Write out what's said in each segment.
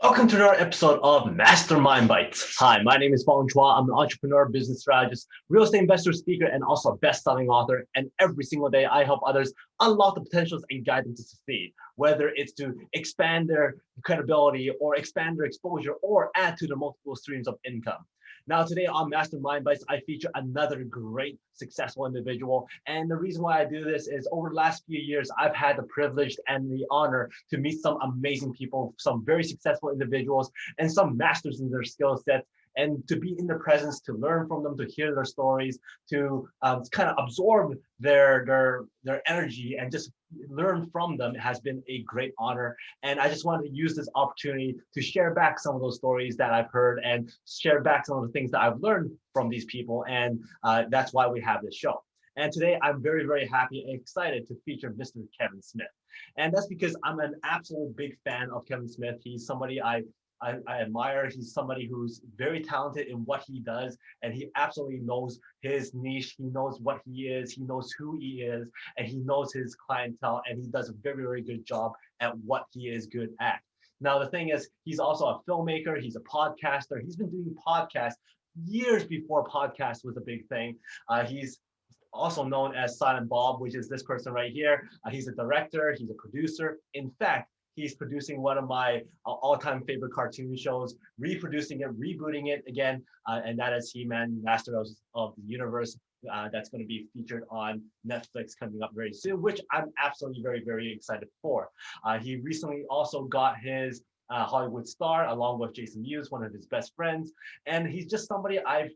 Welcome to another episode of Mastermind Bites. Hi, my name is Fong. I'm an entrepreneur, business strategist, real estate investor, speaker, and also a best-selling author. And every single day, I help others unlock the potentials and guide them to succeed, whether it's to expand their credibility or expand their exposure or add to their multiple streams of income. Now, today on Mastermind Bites, I feature another great, successful individual. And the reason why I do this is over the last few years, I've had the privilege and the honor to meet some amazing people, some very successful individuals, and some masters in their skill sets. And to be in their presence, to learn from them, to hear their stories, to kind of absorb their energy and just learn from them has been a great honor. And I just wanted to use this opportunity to share back some of those stories that I've heard and share back some of the things that I've learned from these people. And that's why we have this show. And today I'm very, very happy and excited to feature Mr. Kevin Smith. And that's because I'm an absolute big fan of Kevin Smith. He's somebody I admire. He's somebody who's very talented in what he does, and he absolutely knows his niche. He knows what he is. He knows who he is, and he knows his clientele, and he does a very, very good job at what he is good at. Now, the thing is, he's also a filmmaker. He's a podcaster. He's been doing podcasts years before podcast was a big thing. He's also known as Silent Bob, which is this person right here. He's a director, he's a producer. In fact, he's producing one of my all-time favorite cartoon shows, reproducing it, rebooting it again, and that is He-Man, Master of the Universe. That's going to be featured on Netflix coming up very soon, which I'm absolutely very, very excited for. He recently also got his Hollywood star along with Jason Mewes, one of his best friends, and he's just somebody I've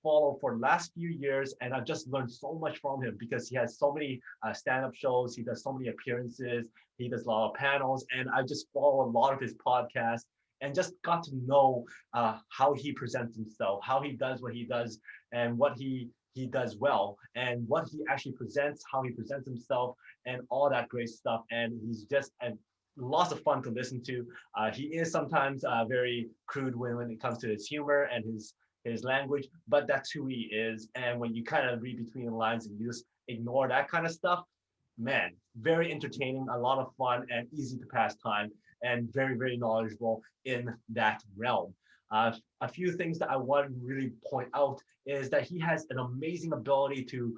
followed for the last few years, and I've just learned so much from him because he has so many stand-up shows, he does so many appearances, he does a lot of panels, and I just follow a lot of his podcasts and just got to know how he presents himself, how he does what he does, and what he does well, and what he actually presents, how he presents himself, and all that great stuff. And he's just lots of fun to listen to. He is sometimes very crude when it comes to his humor and his language, but that's who he is. And when you kind of read between the lines and you just ignore that kind of stuff, man, very entertaining, a lot of fun, and easy to pass time, and very, very knowledgeable in that realm. A few things that I want to really point out is that he has an amazing ability to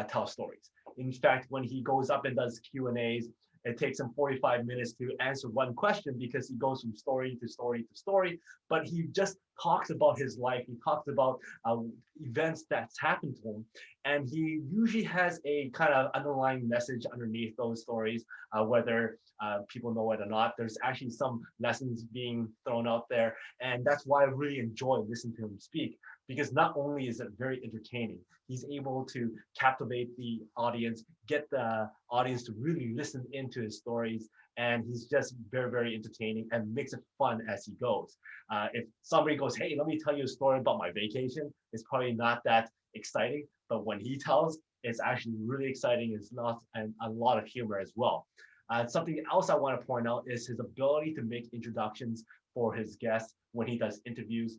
tell stories. In fact, when he goes up and does Q&As, it takes him 45 minutes to answer one question because he goes from story to story to story, but he just talks about his life. He talks about events that's happened to him. And he usually has a kind of underlying message underneath those stories, whether people know it or not. There's actually some lessons being thrown out there. And that's why I really enjoy listening to him speak, because not only is it very entertaining, he's able to captivate the audience, get the audience to really listen into his stories, and he's just very, very entertaining and makes it fun as he goes. If somebody goes, hey, let me tell you a story about my vacation, it's probably not that exciting, but when he tells, it's actually really exciting. It's not, and a lot of humor as well. Something else I want to point out is his ability to make introductions for his guests when he does interviews.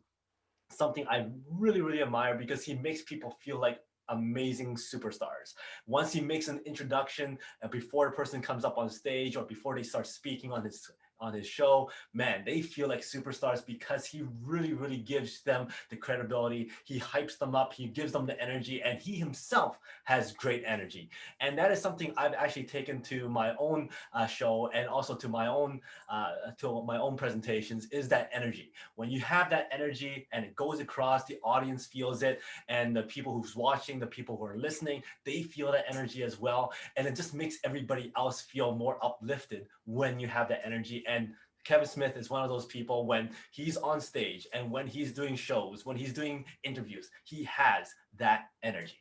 Something I really, really admire because he makes people feel like amazing superstars. Once he makes an introduction before a person comes up on stage or before they start speaking on his show, man, they feel like superstars because he really, really gives them the credibility. He hypes them up, he gives them the energy, and he himself has great energy. And that is something I've actually taken to my own show and also to my own presentations, is that energy. When you have that energy and it goes across, the audience feels it, and the people who's watching, the people who are listening, they feel that energy as well. And it just makes everybody else feel more uplifted when you have that energy. And Kevin Smith is one of those people, when he's on stage and when he's doing shows, when he's doing interviews, he has that energy.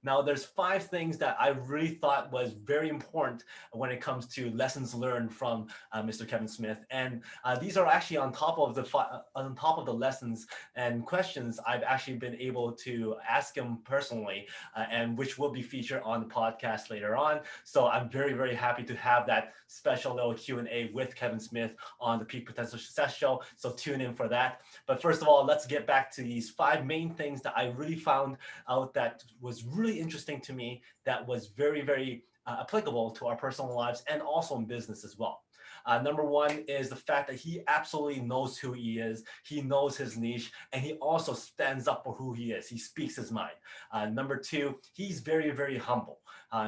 Now, there's 5 things that I really thought was very important when it comes to lessons learned from Mr. Kevin Smith, and these are actually on top of the lessons and questions I've actually been able to ask him personally, and which will be featured on the podcast later on. So I'm very, very happy to have that special little Q&A with Kevin Smith on the Peak Potential Success Show. So tune in for that. But first of all, let's get back to these 5 main things that I really found out that was really interesting to me, that was very, very applicable to our personal lives and also in business as well. Number one is the fact that he absolutely knows who he is. He knows his niche, and he also stands up for who he is. He speaks his mind. Number two, he's very, very humble.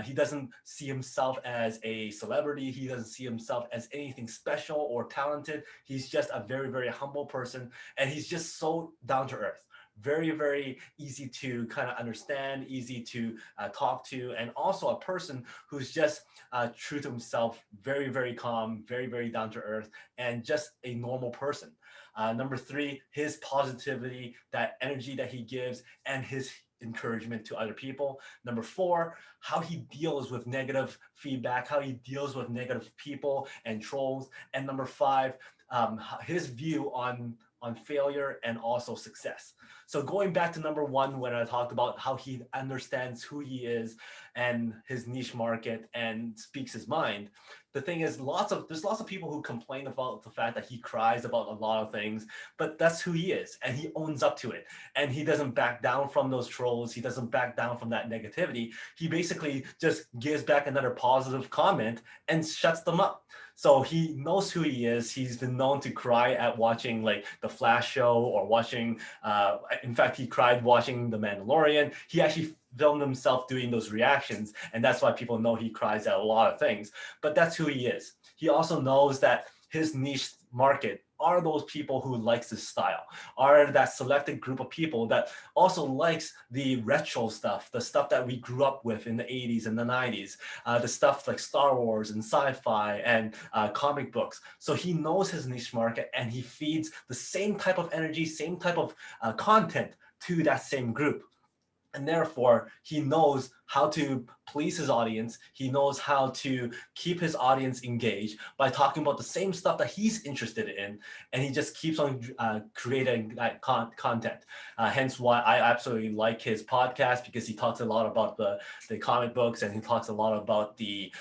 He doesn't see himself as a celebrity. He doesn't see himself as anything special or talented. He's just a very, very humble person, and he's just so down to earth. Very, very easy to kind of understand, easy to talk to, and also a person who's just true to himself, very, very calm, very, very down to earth, and just a normal person. Number three, his positivity, that energy that he gives, and his encouragement to other people. Number four, how he deals with negative feedback, how he deals with negative people and trolls. And number five, his view on failure and also success. So going back to number one, when I talked about how he understands who he is and his niche market and speaks his mind, the thing is, there's lots of people who complain about the fact that he cries about a lot of things, but that's who he is, and he owns up to it, and he doesn't back down from those trolls. He doesn't back down from that negativity. He basically just gives back another positive comment and shuts them up. So he knows who he is. He's been known to cry at watching like the Flash show or watching, in fact, he cried watching The Mandalorian. He actually filmed himself doing those reactions, and that's why people know he cries at a lot of things. But that's who he is. He also knows that his niche market are those people who likes his style, are that selected group of people that also likes the retro stuff, the stuff that we grew up with in the 80s and the 90s, the stuff like Star Wars and sci-fi and comic books. So he knows his niche market, and he feeds the same type of energy, same type of content to that same group. And therefore, he knows how to please his audience. He knows how to keep his audience engaged by talking about the same stuff that he's interested in. And he just keeps on creating that content. Hence why I absolutely like his podcast, because he talks a lot about the comic books, and he talks a lot about the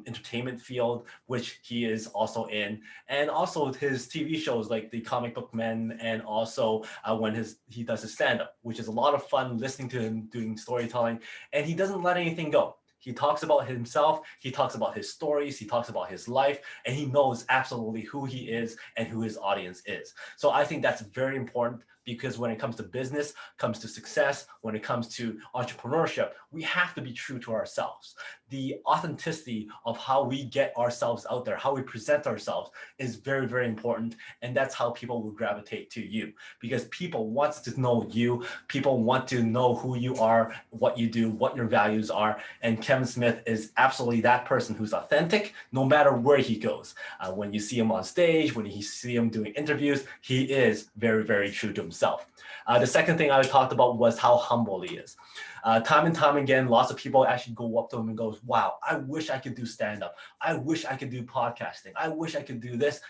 entertainment field, which he is also in. And also his TV shows like The Comic Book Men, and also when he does his stand-up, which is a lot of fun listening to him doing storytelling. And he doesn't let anything go. He talks about himself, he talks about his stories, he talks about his life, and he knows absolutely who he is and who his audience is. So I think that's very important, because when it comes to business, comes to success, when it comes to entrepreneurship, we have to be true to ourselves. The authenticity of how we get ourselves out there, how we present ourselves, is very, very important. And that's how people will gravitate to you, because people want to know you. People want to know who you are, what you do, what your values are. And Kevin Smith is absolutely that person who's authentic, no matter where he goes. When you see him on stage, when you see him doing interviews, he is very, very true to himself. The second thing I talked about was how humble he is. Time and time again, lots of people actually go up to him and goes, wow, I wish I could do stand-up. I wish I could do podcasting. I wish I could do this,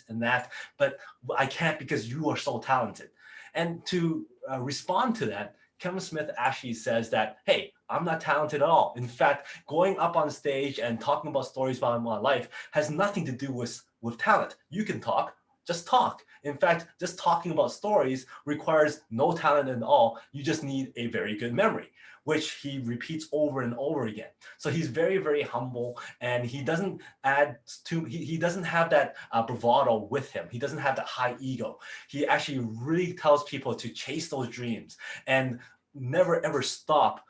and that, but I can't because you are so talented. And to respond to that, Kevin Smith actually says that, hey, I'm not talented at all. In fact, going up on stage and talking about stories about my life has nothing to do with talent. You can talk, just talk. In fact, just talking about stories requires no talent at all. You just need a very good memory, which he repeats over and over again. So he's very, very humble, and he doesn't he doesn't have that bravado with him. He doesn't have that high ego. He actually really tells people to chase those dreams and never ever stop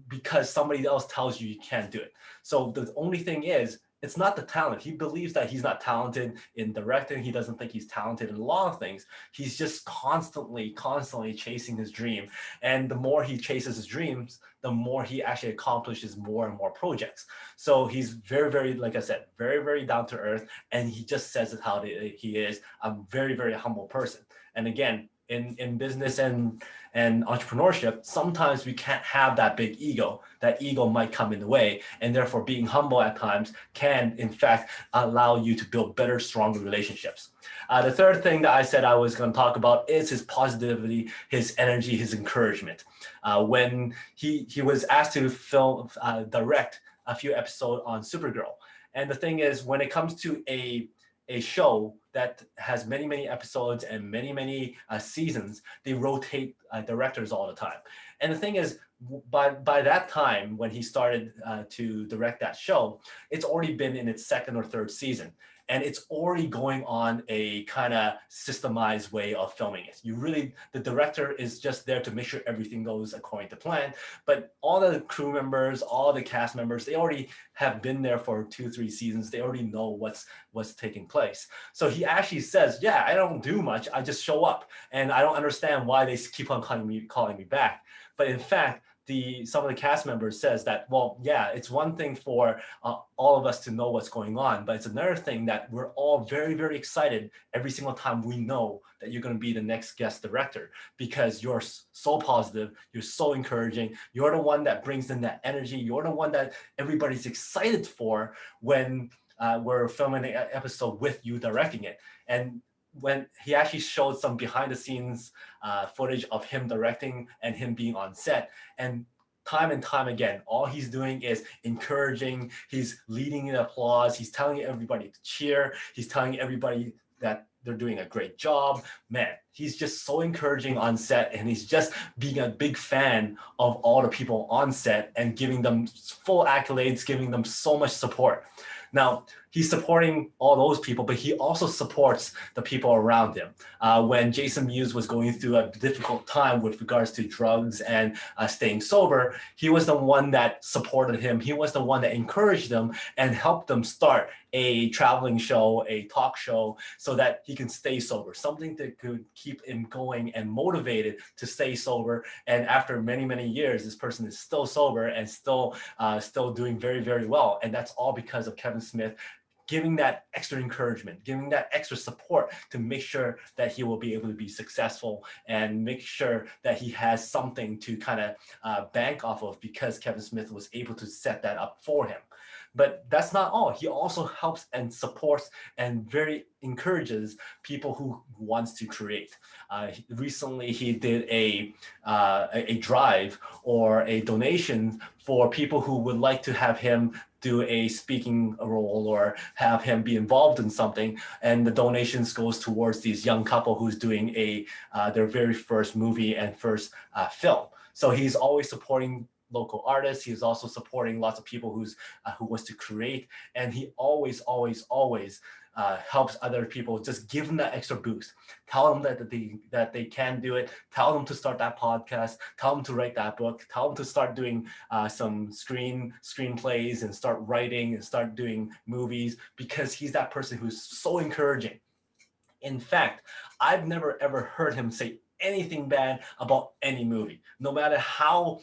because somebody else tells you can't do it. So the only thing is, it's not the talent. He believes that he's not talented in directing. He doesn't think he's talented in a lot of things. He's just constantly chasing his dream. And the more he chases his dreams, the more he actually accomplishes more and more projects. So he's very, very, like I said, very, very down to earth. And he just says it how he is, a very, very humble person. And again, in business and entrepreneurship, sometimes we can't have that big ego. That ego might come in the way, and therefore being humble at times can, in fact, allow you to build better, stronger relationships. The third thing that I said I was going to talk about is his positivity, his energy, his encouragement. When he was asked to direct a few episodes on Supergirl. And the thing is, when it comes to a a show that has many, many episodes and many, many seasons, they rotate directors all the time. And the thing is, by that time, when he started to direct that show, it's already been in its second or third season. And it's already going on a kind of systemized way of filming it. The director is just there to make sure everything goes according to plan. But all the crew members, all the cast members, they already have been there for 2-3 seasons. They already know what's taking place. So he actually says, yeah, I don't do much. I just show up. And I don't understand why they keep on calling me back. But in fact, some of the cast members says that, well, yeah, it's one thing for all of us to know what's going on, but it's another thing that we're all very, very excited every single time we know that you're going to be the next guest director, because you're so positive, you're so encouraging, you're the one that brings in that energy, you're the one that everybody's excited for when we're filming an episode with you directing it. And when he actually showed some behind the scenes footage of him directing and him being on set, and time again, all he's doing is encouraging, he's leading in applause, he's telling everybody to cheer, he's telling everybody that they're doing a great job. Man, he's just so encouraging on set, and he's just being a big fan of all the people on set and giving them full accolades, giving them so much support. Now, he's supporting all those people, but he also supports the people around him. When Jason Mewes was going through a difficult time with regards to drugs and staying sober, he was the one that supported him. He was the one that encouraged them and helped them start a traveling show, a talk show, so that he can stay sober, something that could keep him going and motivated to stay sober. And after many, many years, this person is still sober and still doing very, very well. And that's all because of Kevin Smith giving that extra encouragement, giving that extra support to make sure that he will be able to be successful and make sure that he has something to kind of bank off of, because Kevin Smith was able to set that up for him. But that's not all. He also helps and supports and very encourages people who wants to create. Recently, he did a drive or a donation for people who would like to have him do a speaking role or have him be involved in something, and the donations goes towards these young couple who's doing their very first movie and first film. So he's always supporting local artists. He's also supporting lots of people who wants to create, and he always helps other people. Just give them that extra boost. Tell them that they can do it. Tell them to start that podcast. Tell them to write that book. Tell them to start doing some screenplays and start writing and start doing movies, because he's that person who's so encouraging. In fact, I've never ever heard him say anything bad about any movie. No matter how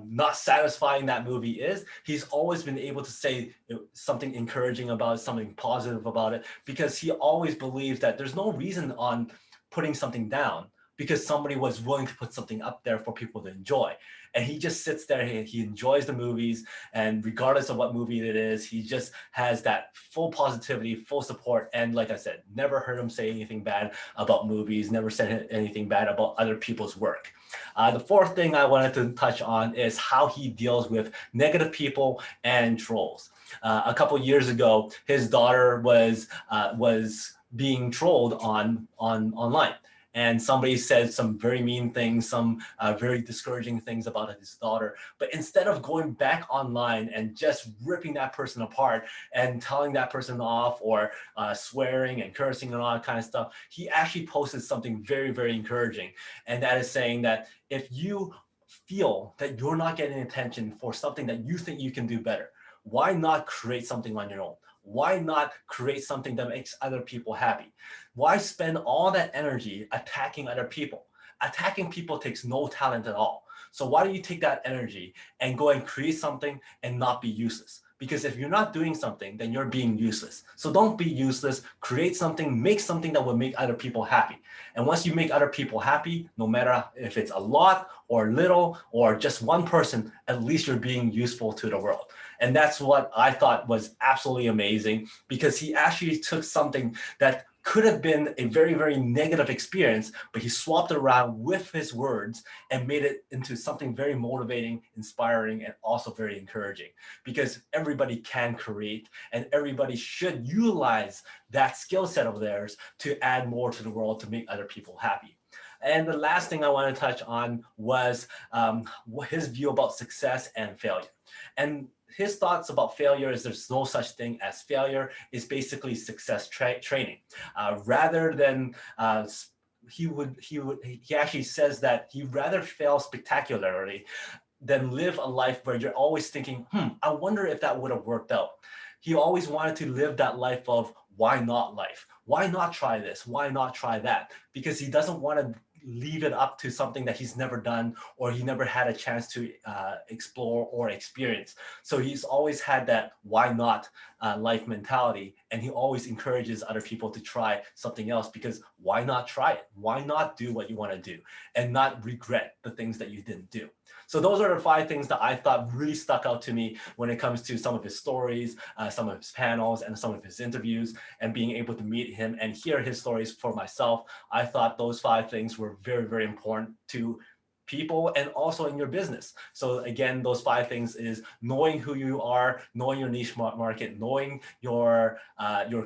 not satisfying that movie is, he's always been able to say something encouraging about it, something positive about it, because he always believes that there's no reason on putting something down, because somebody was willing to put something up there for people to enjoy. And he just sits there, he enjoys the movies, and regardless of what movie it is, he just has that full positivity, full support. And like I said, never heard him say anything bad about movies, never said anything bad about other people's work. The fourth thing I wanted to touch on is how he deals with negative people and trolls. A couple years ago, his daughter was being trolled online. And somebody said some very mean things, some very discouraging things about his daughter. But instead of going back online and just ripping that person apart and telling that person off, or swearing and cursing and all that kind of stuff, he actually posted something very, very encouraging. And that is saying that if you feel that you're not getting attention for something that you think you can do better, why not create something on your own? Why not create something that makes other people happy? Why spend all that energy attacking other people? Attacking people takes no talent at all. So why don't you take that energy and go and create something and not be useless? Because if you're not doing something, then you're being useless. So don't be useless. Create something, make something that will make other people happy. And once you make other people happy, no matter if it's a lot or little or just one person, at least you're being useful to the world. And that's what I thought was absolutely amazing, because he actually took something that could have been a very, very negative experience, but he swapped it around with his words and made it into something very motivating, inspiring, and also very encouraging, because everybody can create and everybody should utilize that skill set of theirs to add more to the world to make other people happy. And the last thing I want to touch on was his view about success and failure. And his thoughts about failure is there's no such thing as failure. It's basically success training. Rather than he actually says that he'd rather fail spectacularly than live a life where you're always thinking, I wonder if that would have worked out. He always wanted to live that life of why not life? Why not try this? Why not try that? Because he doesn't want to leave it up to something that he's never done or he never had a chance to explore or experience. So he's always had that why not life mentality, and he always encourages other people to try something else, because why not try it? Why not do what you want to do and not regret the things that you didn't do? So those are the 5 things that I thought really stuck out to me when it comes to some of his stories, some of his panels, and some of his interviews, and being able to meet him and hear his stories for myself. I thought those 5 things were very, very important to people and also in your business. So again, those 5 things is knowing who you are, knowing your niche market, knowing your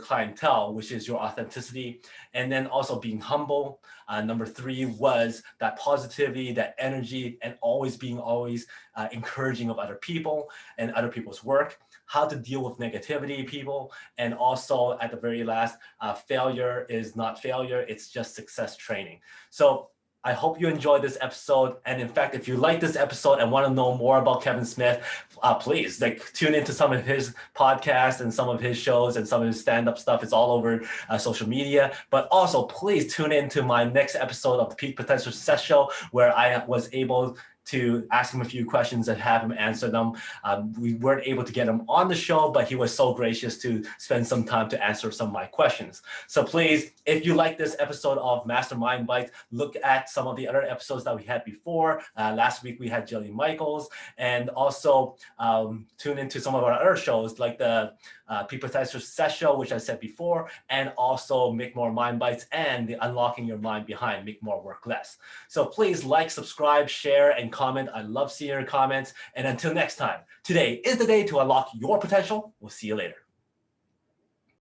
clientele, which is your authenticity, and then also being humble. Number 3 was that positivity, that energy, and always encouraging of other people and other people's work. How to deal with negativity, people, and also at the very last, failure is not failure, it's just success training. So I hope you enjoyed this episode. And in fact, if you like this episode and want to know more about Kevin Smith, please tune into some of his podcasts and some of his shows and some of his stand-up stuff. It's all over social media. But also, please tune into my next episode of the Peak Potential Success Show, where I was able to ask him a few questions and have him answer them. We weren't able to get him on the show, but he was so gracious to spend some time to answer some of my questions. So please, if you like this episode of Mastermind Bites, look at some of the other episodes that we had before. Last week we had Jillian Michaels, and also tune into some of our other shows like the Peak Potential Success Show, which I said before, and also Make More Mind Bites and the Unlocking Your Mind Behind Make More Work Less. So please like, subscribe, share, and comment. I love seeing your comments. And until next time, today is the day to unlock your potential. We'll see you later.